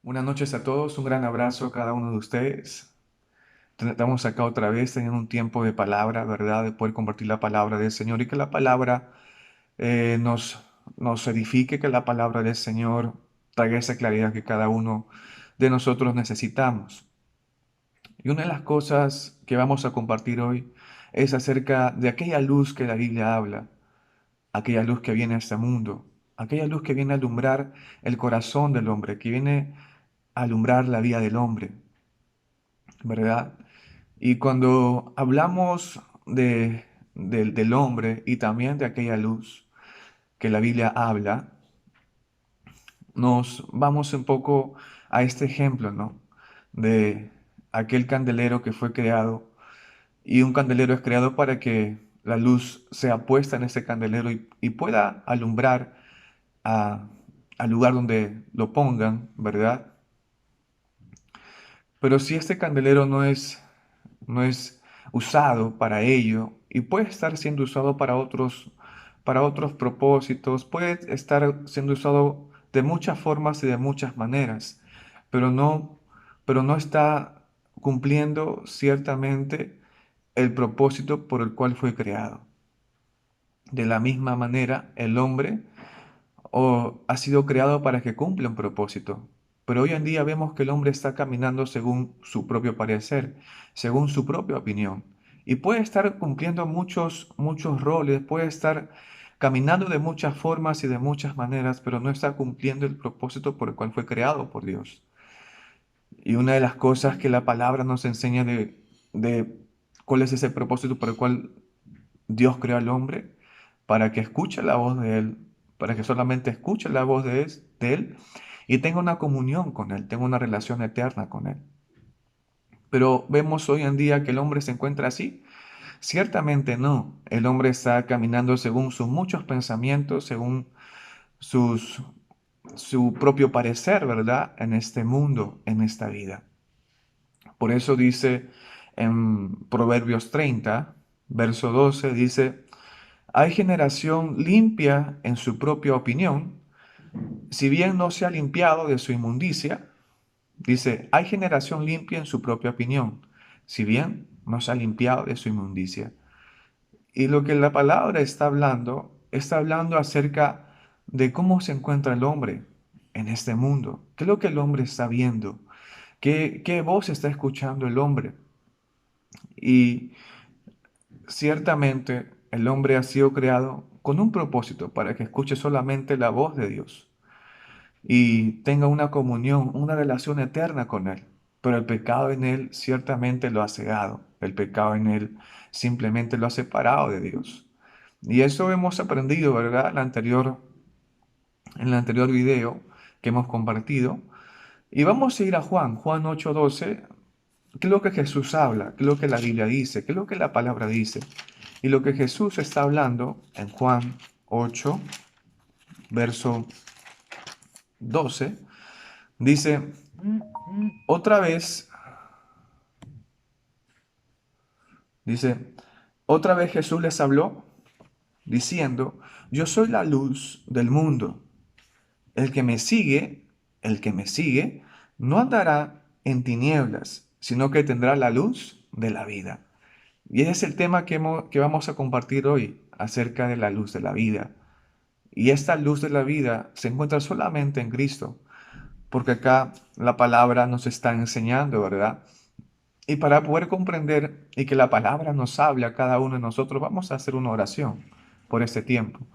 Buenas noches a todos, un gran abrazo a cada uno de ustedes. Estamos acá otra vez teniendo un tiempo de palabra, ¿verdad? De poder compartir la palabra del Señor y que la palabra nos edifique, que la palabra del Señor traiga esa claridad que cada uno de nosotros necesitamos. Y una de las cosas que vamos a compartir hoy es acerca de aquella luz que la Biblia habla, aquella luz que viene a este mundo, aquella luz que viene a alumbrar el corazón del hombre, que viene a alumbrar la vida del hombre. ¿Verdad? Y cuando hablamos del hombre y también de aquella luz que la Biblia habla, nos vamos un poco a este ejemplo, ¿no? De aquel candelero que fue creado. Y un candelero es creado para que la luz sea puesta en ese candelero y pueda alumbrar a- al lugar donde lo pongan, ¿verdad? Pero si este candelero no es usado para ello y puede estar siendo usado para otros propósitos, puede estar siendo usado de muchas formas y de muchas maneras, pero no está cumpliendo ciertamente el propósito por el cual fue creado. De la misma manera, el hombre ha sido creado para que cumpla un propósito. Pero hoy en día vemos que el hombre está caminando según su propio parecer, según su propia opinión. Y puede estar cumpliendo muchos roles, puede estar caminando de muchas formas y de muchas maneras, pero no está cumpliendo el propósito por el cual fue creado por Dios. Y una de las cosas que la palabra nos enseña de cuál es ese propósito por el cual Dios creó al hombre, para que escuche la voz de Él, para que solamente escuche la voz de Él y tenga una comunión con Él, tenga una relación eterna con Él. Pero vemos hoy en día que el hombre se encuentra así. Ciertamente no. El hombre está caminando según sus muchos pensamientos, según sus, su propio parecer, ¿verdad? En este mundo, en esta vida. Por eso dice en Proverbios 30, verso 12, dice, hay generación limpia en su propia opinión, si bien no se ha limpiado de su inmundicia. Dice, hay generación limpia en su propia opinión, si bien no se ha limpiado de su inmundicia. Y lo que la palabra está hablando acerca de cómo se encuentra el hombre en este mundo. ¿Qué es lo que el hombre está viendo? ¿Qué voz está escuchando el hombre? Y ciertamente el hombre ha sido creado con un propósito, para que escuche solamente la voz de Dios y tenga una comunión, una relación eterna con Él. Pero el pecado en Él ciertamente lo ha cegado. El pecado en Él simplemente lo ha separado de Dios. Y eso hemos aprendido, ¿verdad? En el anterior video que hemos compartido. Y vamos a ir a Juan 8:12. ¿Qué es lo que Jesús habla? ¿Qué es lo que la Biblia dice? ¿Qué es lo que la palabra dice? Y lo que Jesús está hablando en Juan 8, verso 12, dice, otra vez, dice, otra vez Jesús les habló diciendo, yo soy la luz del mundo. El que me sigue, el que me sigue, no andará en tinieblas, sino que tendrá la luz de la vida. Y ese es el tema que vamos a compartir hoy acerca de la luz de la vida. Y esta luz de la vida se encuentra solamente en Cristo, porque acá la palabra nos está enseñando, ¿verdad? Y para poder comprender y que la palabra nos hable a cada uno de nosotros, vamos a hacer una oración por este tiempo.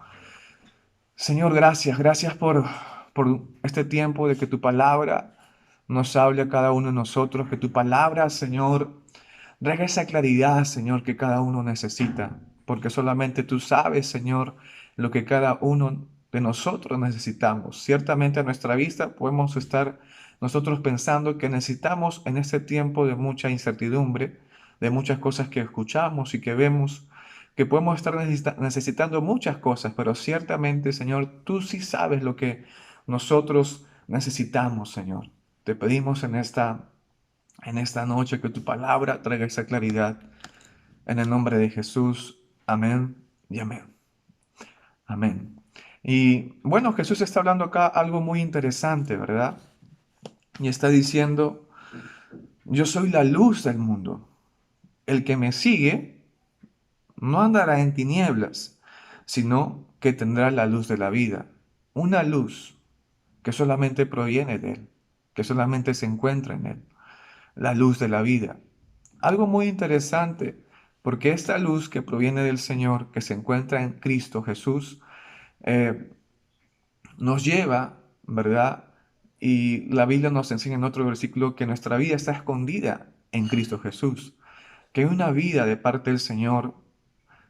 Señor, gracias por este tiempo de que tu palabra nos hable a cada uno de nosotros, que tu palabra, Señor, traiga esa claridad, Señor, que cada uno necesita, porque solamente tú sabes, Señor, lo que cada uno de nosotros necesitamos. Ciertamente a nuestra vista podemos estar nosotros pensando que necesitamos en este tiempo de mucha incertidumbre, de muchas cosas que escuchamos y que vemos, que podemos estar necesitando muchas cosas, pero ciertamente, Señor, tú sí sabes lo que nosotros necesitamos, Señor. Te pedimos en esta noche que tu palabra traiga esa claridad. En el nombre de Jesús. Amén y amén. Amén. Y bueno, Jesús está hablando acá algo muy interesante, ¿verdad? y está diciendo, yo soy la luz del mundo. El que me sigue no andará en tinieblas, sino que tendrá la luz de la vida. Una luz que solamente proviene de Él, que solamente se encuentra en Él. La luz de la vida. Algo muy interesante, porque esta luz que proviene del Señor, que se encuentra en Cristo Jesús, eh, nos lleva, ¿verdad? Y la Biblia nos enseña en otro versículo que nuestra vida está escondida en Cristo Jesús, que hay una vida de parte del Señor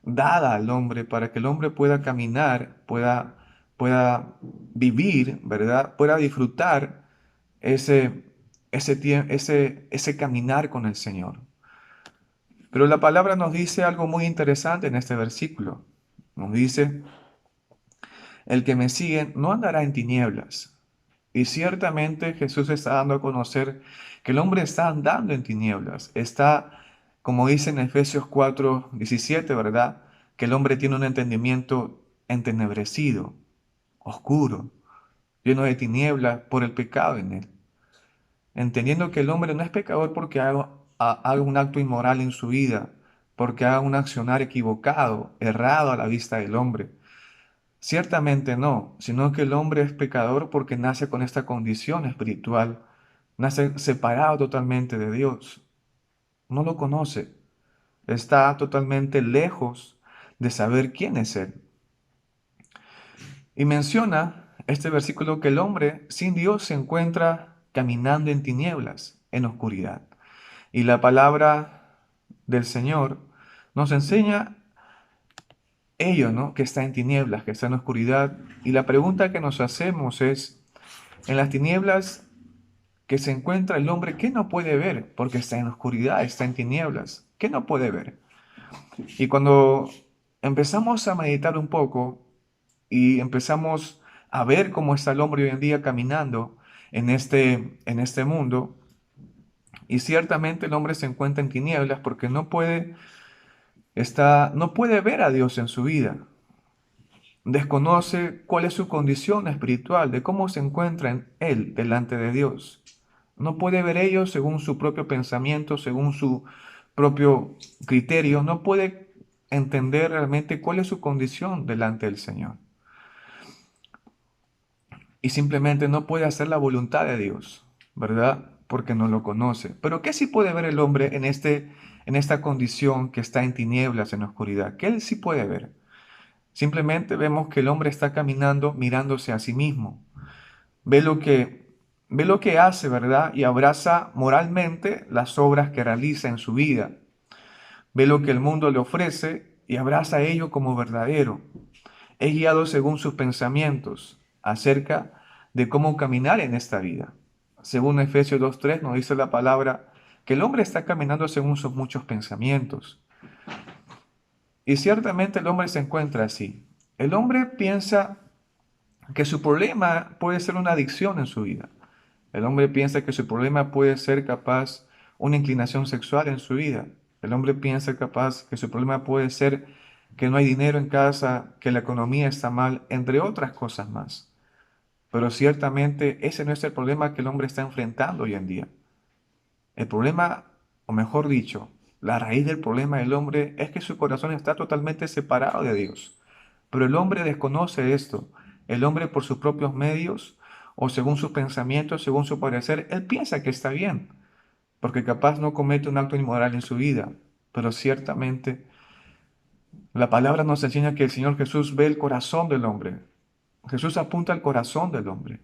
dada al hombre para que el hombre pueda caminar, pueda vivir, ¿verdad? Pueda disfrutar ese caminar con el Señor. Pero la palabra nos dice algo muy interesante en este versículo. Nos dice, el que me sigue no andará en tinieblas. Y ciertamente Jesús está dando a conocer que el hombre está andando en tinieblas. Está, como dice en Efesios 4:17, ¿verdad? Que el hombre tiene un entendimiento entenebrecido, oscuro, lleno de tinieblas por el pecado en él. Entendiendo que el hombre no es pecador porque haga un acto inmoral en su vida, porque haga un accionar equivocado, errado a la vista del hombre. Ciertamente no, sino que el hombre es pecador porque nace con esta condición espiritual, nace separado totalmente de Dios, no lo conoce, está totalmente lejos de saber quién es Él. Y menciona este versículo que el hombre sin Dios se encuentra caminando en tinieblas, en oscuridad. Y la palabra del Señor nos enseña ello, ¿no? Que está en tinieblas, que está en oscuridad. Y la pregunta que nos hacemos es, en las tinieblas que se encuentra el hombre, ¿qué no puede ver? Porque está en oscuridad, está en tinieblas. ¿Qué no puede ver? Y cuando empezamos a meditar un poco y empezamos a ver cómo está el hombre hoy en día caminando en este mundo, y ciertamente el hombre se encuentra en tinieblas porque no puede ver a Dios en su vida. Desconoce cuál es su condición espiritual, de cómo se encuentra en él delante de Dios. No puede ver ello según su propio pensamiento, según su propio criterio. No puede entender realmente cuál es su condición delante del Señor. Y simplemente no puede hacer la voluntad de Dios, ¿verdad? Porque no lo conoce. Pero ¿qué sí puede ver el hombre en esta condición que está en tinieblas, en oscuridad? ¿Qué él sí puede ver? Simplemente vemos que el hombre está caminando mirándose a sí mismo. Ve lo que, ve lo que hace, ¿verdad? Y abraza moralmente las obras que realiza en su vida. Ve lo que el mundo le ofrece y abraza ello como verdadero. Es guiado según sus pensamientos acerca de cómo caminar en esta vida. Según Efesios 2:3 nos dice la palabra que el hombre está caminando según sus muchos pensamientos. Y ciertamente el hombre se encuentra así. El hombre piensa que su problema puede ser una adicción en su vida. El hombre piensa que su problema puede ser capaz una inclinación sexual en su vida. El hombre piensa capaz que su problema puede ser que no hay dinero en casa, que la economía está mal, entre otras cosas más. Pero ciertamente ese no es el problema que el hombre está enfrentando hoy en día. El problema, o mejor dicho, la raíz del problema del hombre es que su corazón está totalmente separado de Dios. Pero el hombre desconoce esto. El hombre por sus propios medios o según sus pensamientos, según su parecer, él piensa que está bien, porque capaz no comete un acto inmoral en su vida. Pero ciertamente la palabra nos enseña que el Señor Jesús ve el corazón del hombre. Jesús apunta al corazón del hombre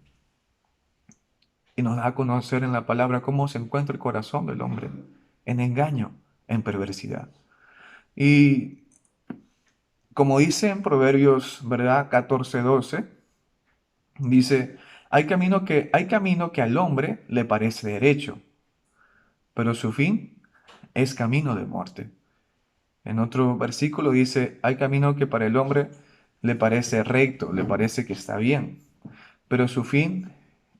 y nos da a conocer en la palabra cómo se encuentra el corazón del hombre, en engaño, en perversidad. Y como dice en Proverbios, ¿verdad? 14:12, dice, hay camino que al hombre le parece derecho, pero su fin es camino de muerte. En otro versículo dice, hay camino que para el hombre le parece recto, le parece que está bien, pero su fin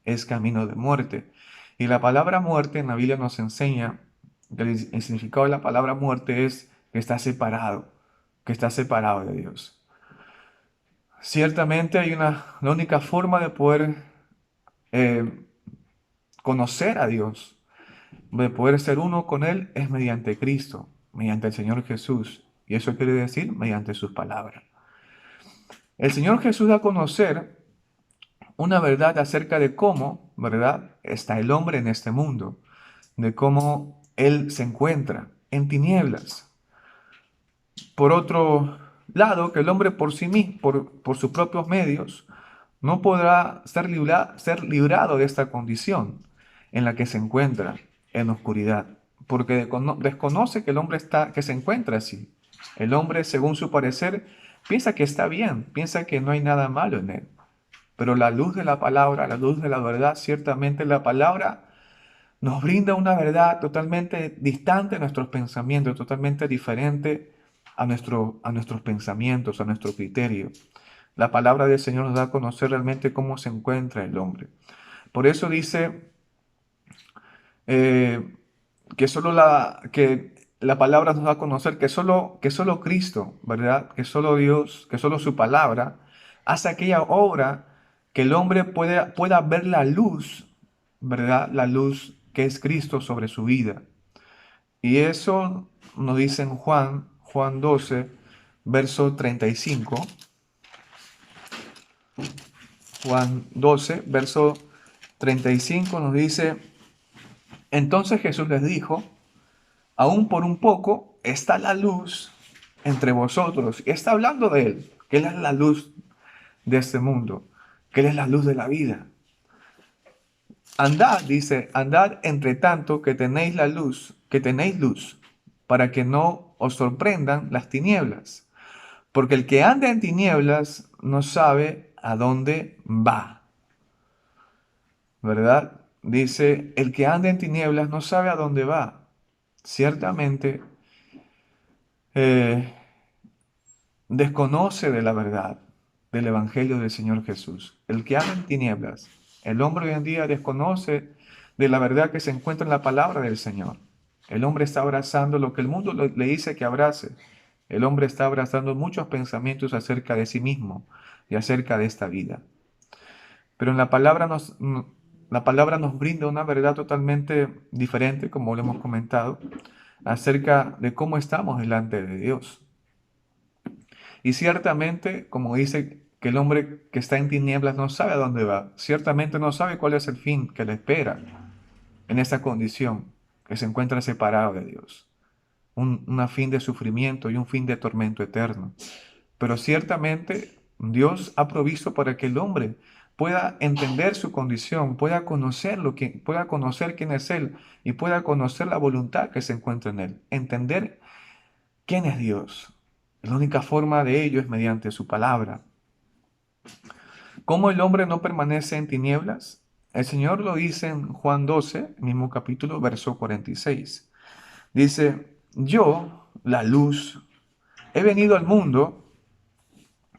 es camino de muerte. Y la palabra muerte en la Biblia nos enseña que el significado de la palabra muerte es que está separado de Dios. Ciertamente la única forma de poder eh, conocer a Dios, de poder ser uno con Él, es mediante Cristo, mediante el Señor Jesús. Y eso quiere decir mediante sus palabras. El Señor Jesús da a conocer una verdad acerca de cómo, ¿verdad?, está el hombre en este mundo, de cómo Él se encuentra en tinieblas. Por otro lado, que el hombre por sí mismo, por sus propios medios, no podrá ser librado de esta condición en la que se encuentra en oscuridad, porque desconoce que el hombre que se encuentra así. El hombre, según su parecer, piensa que está bien, piensa que no hay nada malo en él. Pero la luz de la palabra, la luz de la verdad, ciertamente la palabra nos brinda una verdad totalmente distante de nuestros pensamientos, totalmente diferente a nuestros pensamientos, a nuestro criterio. La palabra del Señor nos da a conocer realmente cómo se encuentra el hombre. Por eso dice eh, que la palabra nos da a conocer que solo Cristo, ¿verdad? Que solo Dios, que solo su palabra hace aquella obra que el hombre pueda ver la luz, ¿verdad? La luz que es Cristo sobre su vida. Y eso nos dice en Juan 12, verso 35. Juan 12, verso 35 nos dice, entonces Jesús les dijo, aún por un poco está la luz entre vosotros. Y está hablando de Él, que Él es la luz de este mundo, que Él es la luz de la vida. Andad, dice, andad entre tanto que tenéis luz, para que no os sorprendan las tinieblas. Porque el que anda en tinieblas no sabe a dónde va. ¿Verdad? Dice, el que anda en tinieblas no sabe a dónde va. Ciertamente, eh, desconoce de la verdad del Evangelio del Señor Jesús. El que anda en tinieblas, el hombre hoy en día desconoce de la verdad que se encuentra en la palabra del Señor. El hombre está abrazando lo que el mundo le dice que abrace. El hombre está abrazando muchos pensamientos acerca de sí mismo y acerca de esta vida. Pero en la palabra nos brinda una verdad totalmente diferente, como lo hemos comentado, acerca de cómo estamos delante de Dios. Y ciertamente, como dice que el hombre que está en tinieblas no sabe a dónde va, ciertamente no sabe cuál es el fin que le espera en esa condición, que se encuentra separado de Dios. Un fin de sufrimiento y un fin de tormento eterno. Pero ciertamente Dios ha provisto para que el hombre pueda entender su condición, pueda conocer quién es Él y pueda conocer la voluntad que se encuentra en Él. Entender quién es Dios. La única forma de ello es mediante su palabra. ¿Cómo el hombre no permanece en tinieblas? El Señor lo dice en Juan 12, mismo capítulo, verso 46. Dice, yo, la luz, he venido al mundo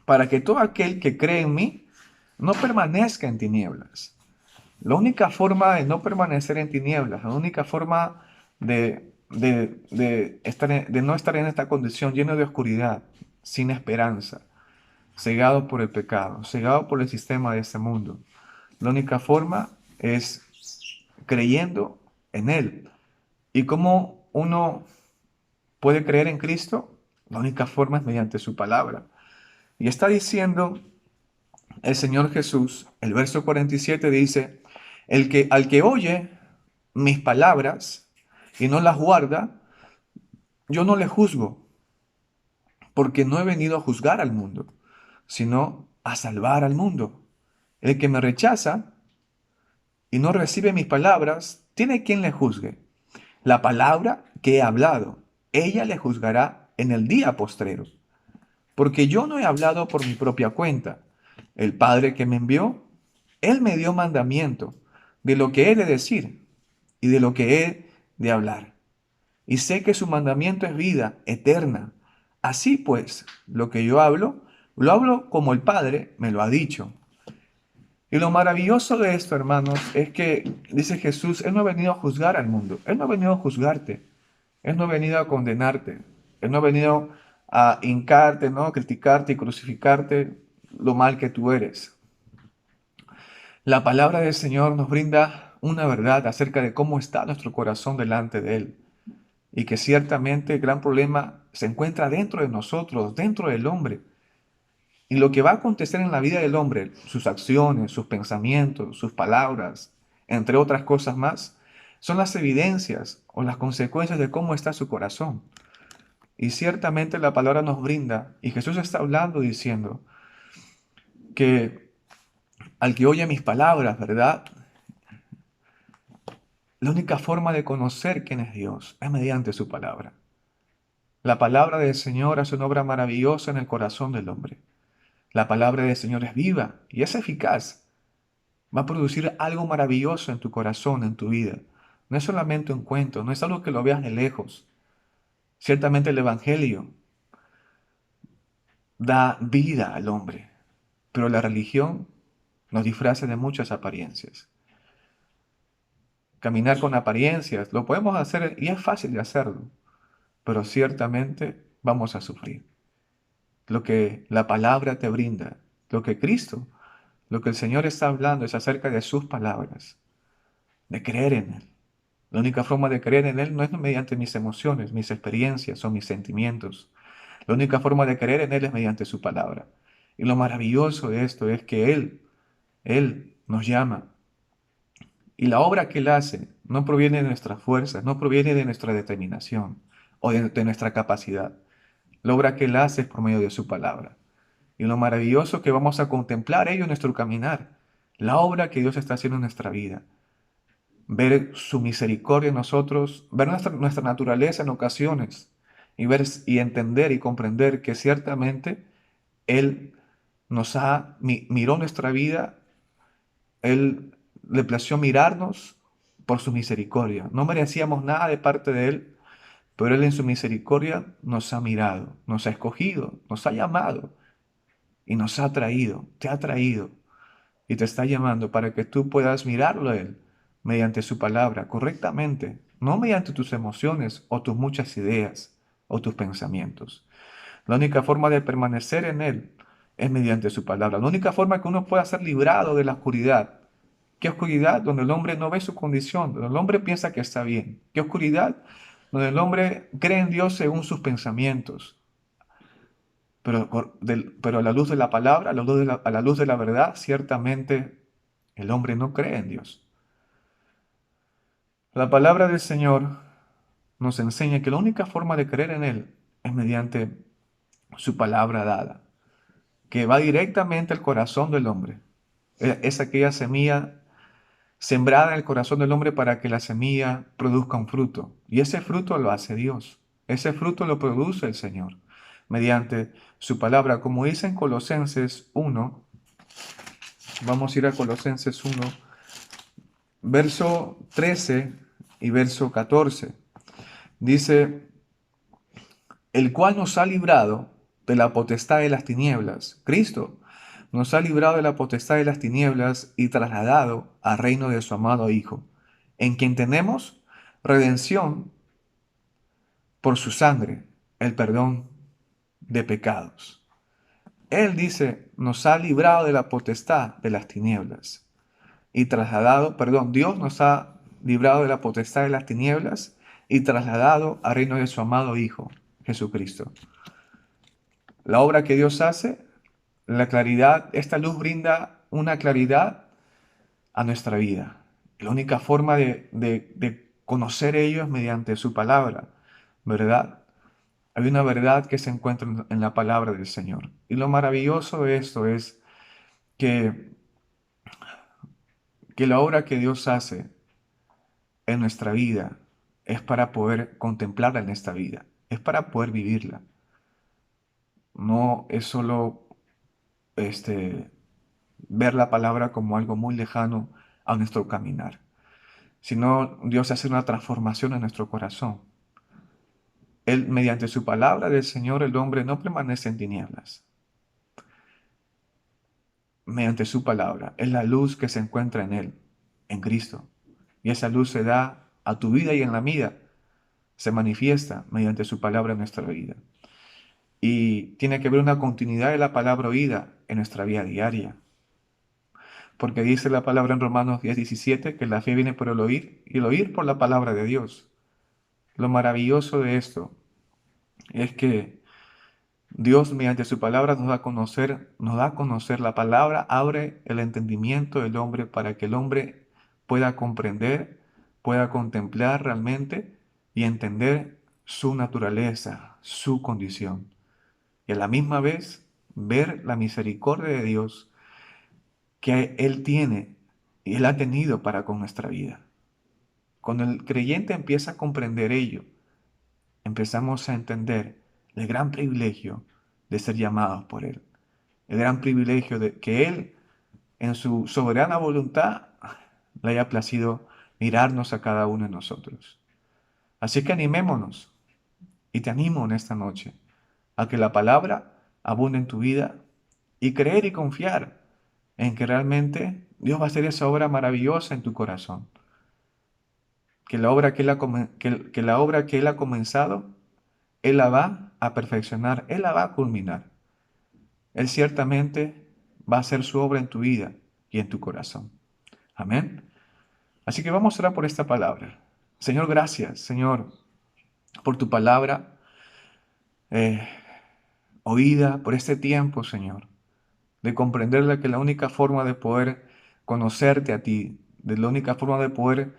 para que todo aquel que cree en mí no permanezca en tinieblas. La única forma de no permanecer en tinieblas, la única forma de no estar en esta condición llena de oscuridad, sin esperanza, cegado por el pecado, cegado por el sistema de este mundo. La única forma es creyendo en Él. ¿Y cómo uno puede creer en Cristo? La única forma es mediante su palabra. Y está diciendo el Señor Jesús, el verso 47 dice, al que oye mis palabras y no las guarda, yo no le juzgo, porque no he venido a juzgar al mundo, sino a salvar al mundo. El que me rechaza y no recibe mis palabras, tiene quien le juzgue. La palabra que he hablado, ella le juzgará en el día postrero. Porque yo no he hablado por mi propia cuenta. El Padre que me envió, Él me dio mandamiento de lo que he de decir y de lo que he de hablar. Y sé que su mandamiento es vida eterna. Así pues, lo que yo hablo, lo hablo como el Padre me lo ha dicho. Y lo maravilloso de esto, hermanos, es que, dice Jesús, Él no ha venido a juzgar al mundo. Él no ha venido a juzgarte. Él no ha venido a condenarte. Él no ha venido a hincarte, ¿no? A criticarte y crucificarte lo mal que tú eres. La palabra del Señor nos brinda una verdad acerca de cómo está nuestro corazón delante de Él. Y que ciertamente el gran problema se encuentra dentro de nosotros, dentro del hombre. Y lo que va a acontecer en la vida del hombre, sus acciones, sus pensamientos, sus palabras, entre otras cosas más, son las evidencias o las consecuencias de cómo está su corazón. Y ciertamente la palabra nos brinda, y Jesús está hablando diciendo que al que oye mis palabras, ¿verdad? La única forma de conocer quién es Dios es mediante su palabra. La palabra del Señor hace una obra maravillosa en el corazón del hombre. La palabra del Señor es viva y es eficaz. Va a producir algo maravilloso en tu corazón, en tu vida. No es solamente un cuento, no es algo que lo veas de lejos. Ciertamente el Evangelio da vida al hombre, pero la religión nos disfraza de muchas apariencias. Caminar con apariencias, lo podemos hacer y es fácil de hacerlo, pero ciertamente vamos a sufrir. Lo que la palabra te brinda, lo que Cristo, lo que el Señor está hablando es acerca de sus palabras, de creer en Él. La única forma de creer en Él no es mediante mis emociones, mis experiencias o mis sentimientos. La única forma de creer en Él es mediante su palabra. Y lo maravilloso de esto es que Él nos llama. Y la obra que Él hace no proviene de nuestras fuerzas, no proviene de nuestra determinación o de nuestra capacidad. La obra que Él hace es por medio de su palabra. Y lo maravilloso que vamos a contemplar ello en nuestro caminar. La obra que Dios está haciendo en nuestra vida. Ver su misericordia en nosotros, ver nuestra naturaleza en ocasiones y ver y entender y comprender que ciertamente Él miró nuestra vida, Él le plació mirarnos por su misericordia. No merecíamos nada de parte de Él, pero Él en su misericordia nos ha mirado, nos ha escogido, nos ha llamado y nos ha traído, te ha traído y te está llamando para que tú puedas mirarlo a Él mediante su palabra correctamente, no mediante tus emociones o tus muchas ideas o tus pensamientos. La única forma de permanecer en Él es mediante su palabra. La única forma que uno pueda ser librado de la oscuridad. ¿Qué oscuridad? Donde el hombre no ve su condición, donde el hombre piensa que está bien. ¿Qué oscuridad? Donde el hombre cree en Dios según sus pensamientos. Pero a la luz de la palabra, a la luz de la verdad, ciertamente el hombre no cree en Dios. La palabra del Señor nos enseña que la única forma de creer en Él es mediante su palabra dada, que va directamente al corazón del hombre. Es aquella semilla sembrada en el corazón del hombre para que la semilla produzca un fruto. Y ese fruto lo hace Dios. Ese fruto lo produce el Señor mediante su palabra. Como dice en Colosenses 1, vamos a ir a Colosenses 1, verso 13 y verso 14. Dice, el cual nos ha librado de la potestad de las tinieblas. Cristo nos ha librado de la potestad de las tinieblas y trasladado al reino de su amado Hijo, en quien tenemos redención por su sangre, el perdón de pecados. Él dice, nos ha librado de la potestad de las tinieblas y trasladado, perdón, Dios nos ha librado de la potestad de las tinieblas y trasladado al reino de su amado Hijo, Jesucristo. La obra que Dios hace, la claridad, esta luz brinda una claridad a nuestra vida. La única forma de conocer ello es mediante su palabra, ¿verdad? Hay una verdad que se encuentra en la palabra del Señor. Y lo maravilloso de esto es que, que la obra que Dios hace en nuestra vida es para poder contemplarla en esta vida, es para poder vivirla. No es solo ver la palabra como algo muy lejano a nuestro caminar, sino Dios hace una transformación en nuestro corazón. Él, mediante su palabra del Señor, el hombre no permanece en tinieblas. Mediante su palabra, es la luz que se encuentra en Él, en Cristo. Y esa luz se da a tu vida y en la mía, se manifiesta mediante su palabra en nuestra vida. Y tiene que haber una continuidad de la palabra oída en nuestra vida diaria. porque dice la palabra en Romanos 10:17 que la fe viene por el oír y el oír por la palabra de Dios. Lo maravilloso de esto es que Dios mediante su palabra nos da a conocer la palabra, abre el entendimiento del hombre para que el hombre pueda comprender, pueda contemplar realmente y entender su naturaleza, su condición. Y a la misma vez ver la misericordia de Dios que Él tiene y Él ha tenido para con nuestra vida. Cuando el creyente empieza a comprender ello, empezamos a entender el gran privilegio de ser llamados por Él. El gran privilegio de que Él, en su soberana voluntad, le haya placido mirarnos a cada uno de nosotros. Así que animémonos y te animo en esta noche a que la palabra abunde en tu vida y creer y confiar en que realmente Dios va a hacer esa obra maravillosa en tu corazón. Que la obra que que la obra que Él ha comenzado, Él la va a perfeccionar, Él la va a culminar. Él ciertamente va a hacer su obra en tu vida y en tu corazón. Amén. Así que vamos a orar por esta palabra. Señor, gracias, Señor, por tu palabra eh, oída, por este tiempo, Señor, de comprenderla que la única forma de poder conocerte a ti, de la única forma de poder,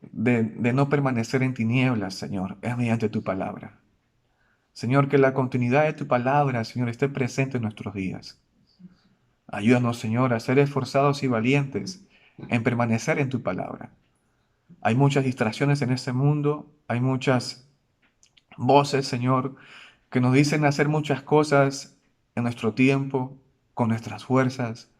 de no permanecer en tinieblas, Señor, es mediante tu palabra. Señor, que la continuidad de tu palabra, Señor, esté presente en nuestros días. Ayúdanos, Señor, a ser esforzados y valientes en permanecer en tu palabra. Hay muchas distracciones en este mundo, hay muchas voces, Señor, que nos dicen hacer muchas cosas en nuestro tiempo, con nuestras fuerzas,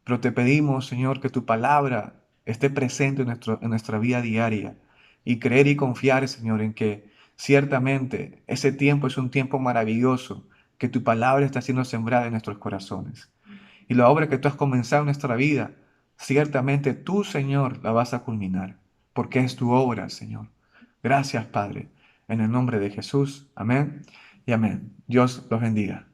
pero te pedimos, Señor, que tu palabra esté presente en nuestra vida diaria y creer y confiar, Señor, en que ciertamente ese tiempo es un tiempo maravilloso, que tu palabra está siendo sembrada en nuestros corazones. Y la obra que tú has comenzado en nuestra vida, ciertamente tú, Señor, la vas a culminar, porque es tu obra, Señor. Gracias, Padre, en el nombre de Jesús. Amén y amén. Dios los bendiga.